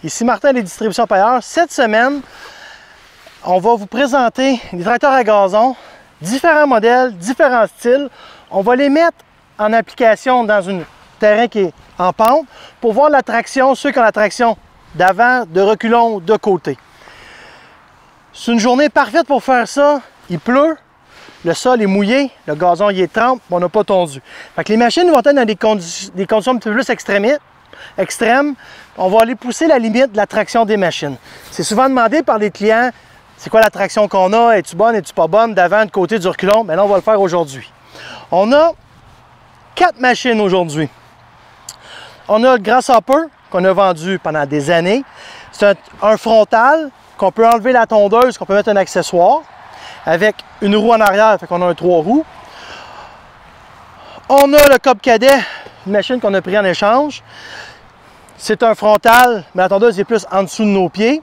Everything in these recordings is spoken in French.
Ici Martin des Distributions Payeur. Cette semaine, on va vous présenter des tracteurs à gazon, différents modèles, différents styles. On va les mettre en application dans un terrain qui est en pente pour voir la traction, ceux qui ont la traction d'avant, de reculons, de côté. C'est une journée parfaite pour faire ça. Il pleut, le sol est mouillé, le gazon il est trempe, on n'a pas tondu. Fait que les machines vont être dans des conditions un peu plus extrêmes. On va aller pousser la limite de la traction des machines. C'est souvent demandé par les clients, c'est quoi la traction qu'on a, es-tu bonne, es-tu pas bonne, d'avant, de côté, du reculon? Mais là, on va le faire aujourd'hui. On a 4 machines aujourd'hui. On a le Grasshopper qu'on a vendu pendant des années. C'est un frontal qu'on peut enlever la tondeuse, qu'on peut mettre un accessoire avec une roue en arrière, fait qu'on a un 3 roues. On a le Cobb Cadet, une machine qu'on a pris en échange. C'est un frontal, mais la tondeuse est plus en dessous de nos pieds.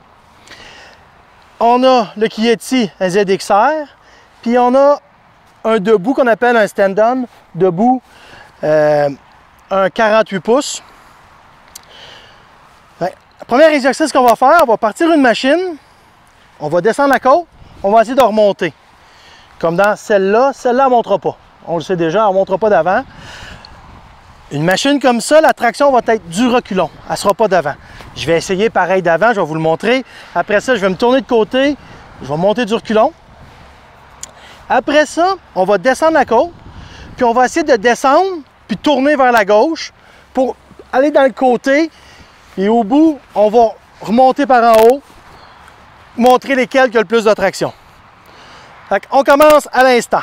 On a le Kieti, un ZXR, puis on a un debout qu'on appelle un stand-on, debout, un 48 pouces. Le premier exercice qu'on va faire, on va partir une machine, on va descendre la côte, on va essayer de remonter. Comme dans celle-là, celle-là elle ne montera pas. On le sait déjà, elle ne montera pas d'avant. Une machine comme ça, la traction va être du reculon, elle ne sera pas d'avant. Je vais essayer pareil d'avant, je vais vous le montrer. Après ça, je vais me tourner de côté, je vais monter du reculon. Après ça, on va descendre la côte, puis on va essayer de descendre, puis tourner vers la gauche pour aller dans le côté. Et au bout, on va remonter par en haut, montrer lesquels qui ont le plus de traction. On commence à l'instant.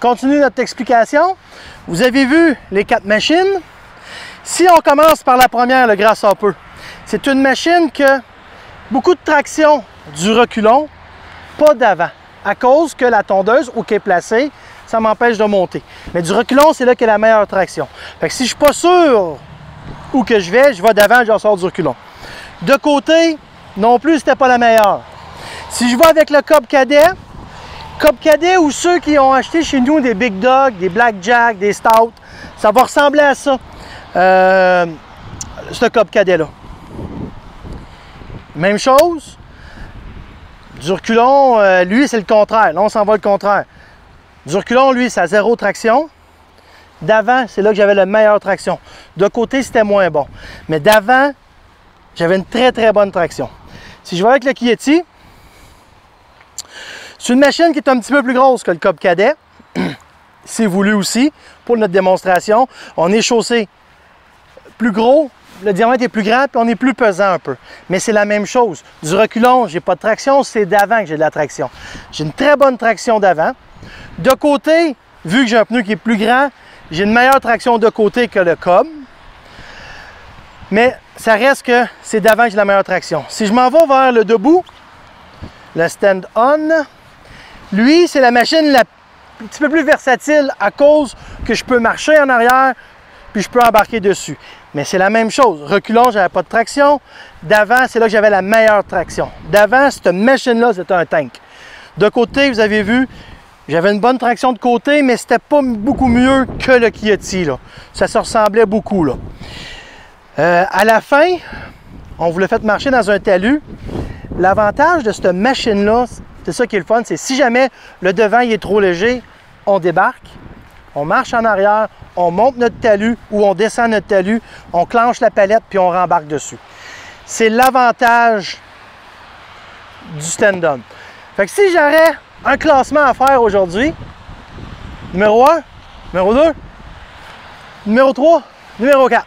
continue notre explication. Vous avez vu les 4 machines. Si on commence par la première, le Grasshopper, c'est une machine que beaucoup de traction du reculon, pas d'avant, à cause que la tondeuse où qu'elle est placée, ça m'empêche de monter. Mais du reculon, c'est là qu'il y a la meilleure traction. Fait que si je ne suis pas sûr où que je vais d'avant, je sors du reculon. De côté, non plus, c'était pas la meilleure. Si je vais avec le Cub Cadet ou ceux qui ont acheté chez nous des Big Dog, des Blackjack, des Stout, ça va ressembler à ça, ce Cub Cadet-là. Même chose, du reculon, lui, c'est le contraire. Là, on s'en va le contraire. Du reculon, lui, ça a 0 traction. D'avant, c'est là que j'avais la meilleure traction. De côté, c'était moins bon. Mais d'avant, j'avais une très, très bonne traction. Si je vais avec le Kieti, c'est une machine qui est un petit peu plus grosse que le Cub Cadet. C'est voulu aussi pour notre démonstration. On est chaussé plus gros, le diamètre est plus grand, puis on est plus pesant un peu. Mais c'est la même chose. Du reculon, j'ai pas de traction, c'est d'avant que j'ai de la traction. J'ai une très bonne traction d'avant. De côté, vu que j'ai un pneu qui est plus grand, j'ai une meilleure traction de côté que le Cub. Mais ça reste que c'est d'avant que j'ai la meilleure traction. Si je m'en vais vers le debout, le stand-on, lui, c'est la machine un petit peu plus versatile à cause que je peux marcher en arrière puis je peux embarquer dessus. Mais c'est la même chose. Reculons, j'avais pas de traction. D'avant, c'est là que j'avais la meilleure traction. D'avant, cette machine-là, c'était un tank. De côté, vous avez vu, j'avais une bonne traction de côté, mais c'était pas beaucoup mieux que le Kieti, là. Ça se ressemblait beaucoup, là. À la fin, on vous l'a fait marcher dans un talus. L'avantage de cette machine-là, c'est ça qui est le fun, c'est si jamais le devant il est trop léger, on débarque, on marche en arrière, on monte notre talus ou on descend notre talus, on clenche la palette puis on rembarque dessus. C'est l'avantage du stand-on. Fait que si j'aurais un classement à faire aujourd'hui, numéro 1, numéro 2, numéro 3, numéro 4.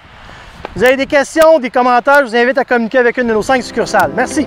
Vous avez des questions, des commentaires, je vous invite à communiquer avec une de nos 5 succursales. Merci!